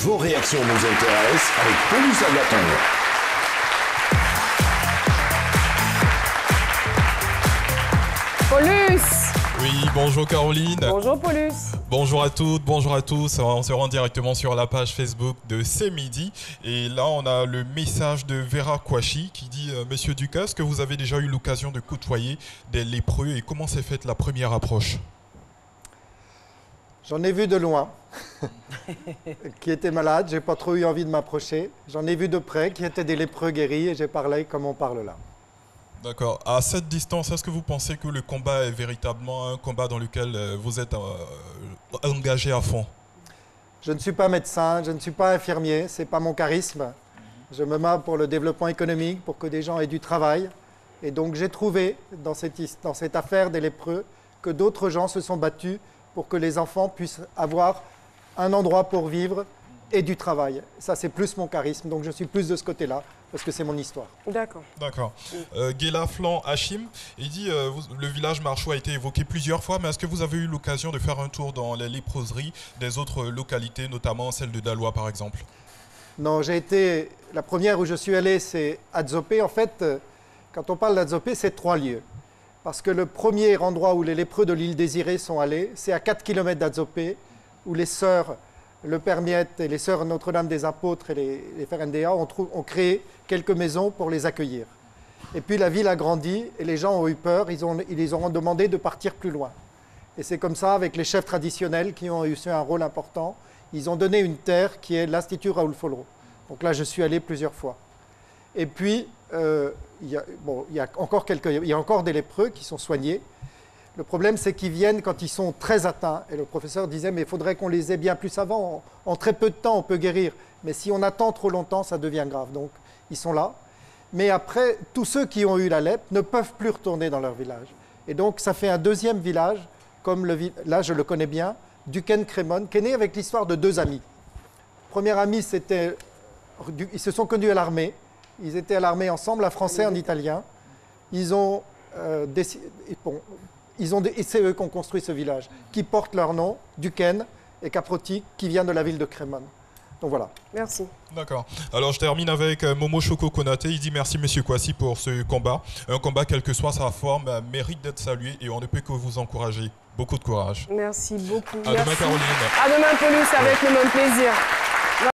Vos réactions nous intéressent avec Paulus Agathon. Paulus! Oui, bonjour Caroline. Bonjour Paulus. Bonjour à toutes, bonjour à tous. On se rend directement sur la page Facebook de C'est Midi. Et là, on a le message de Vera Kouachi qui dit Monsieur Ducas, est-ce que vous avez déjà eu l'occasion de côtoyer des lépreux et comment s'est faite la première approche? J'en ai vu de loin, qui étaient malades, j'ai pas trop eu envie de m'approcher. J'en ai vu de près, qui étaient des lépreux guéris, et j'ai parlé comme on parle là. D'accord. À cette distance, est-ce que vous pensez que le combat est véritablement un combat dans lequel vous êtes engagé à fond? Je ne suis pas médecin, je ne suis pas infirmier, c'est pas mon charisme. Je me bats pour le développement économique, pour que des gens aient du travail. Et donc j'ai trouvé, dans cette affaire des lépreux, que d'autres gens se sont battus pour que les enfants puissent avoir un endroit pour vivre et du travail. Ça, c'est plus mon charisme, donc je suis plus de ce côté-là, parce que c'est mon histoire. D'accord. D'accord. Gela Flan Hachim, il dit le village Marchou a été évoqué plusieurs fois, mais est-ce que vous avez eu l'occasion de faire un tour dans les léproseries des autres localités, notamment celle de Dalois par exemple? Non, la première où je suis allé, c'est Adzopé. En fait, quand on parle d'Adzopé, c'est 3 lieux. Parce que le premier endroit où les lépreux de l'île Désirée sont allés, c'est à 4 km d'Adzopé, où les sœurs Le Père Miette et les sœurs Notre-Dame des Apôtres et les Frères NDA ont créé quelques maisons pour les accueillir. Et puis la ville a grandi et les gens ont eu peur, ils les ont demandé de partir plus loin. Et c'est comme ça, avec les chefs traditionnels qui ont eu un rôle important, ils ont donné une terre qui est l'Institut Raoul Follereau. Donc là, je suis allé plusieurs fois. Et puis, il y a encore des lépreux qui sont soignés. Le problème, c'est qu'ils viennent quand ils sont très atteints. Et le professeur disait, mais il faudrait qu'on les ait bien plus avant. En très peu de temps, on peut guérir. Mais si on attend trop longtemps, ça devient grave. Donc, ils sont là. Mais après, tous ceux qui ont eu la lèpre ne peuvent plus retourner dans leur village. Et donc, ça fait un deuxième village, comme là, je le connais bien, Duquesne Crémone, qui est né avec l'histoire de 2 amis. Premier ami, ils se sont connus à l'armée. Ils étaient à l'armée ensemble, un Français, un Italien. Ils ont et c'est eux qui ont construit ce village, qui porte leur nom, Duquesne et Caproti, qui vient de la ville de Crémone. Donc voilà. Merci. D'accord. Alors je termine avec Momo Choco Konaté. Il dit merci Monsieur Kouassi pour ce combat. Un combat, quelle que soit sa forme, mérite d'être salué et on ne peut que vous encourager. Beaucoup de courage. Merci beaucoup. À demain Caroline. À demain Paulus, avec le même plaisir.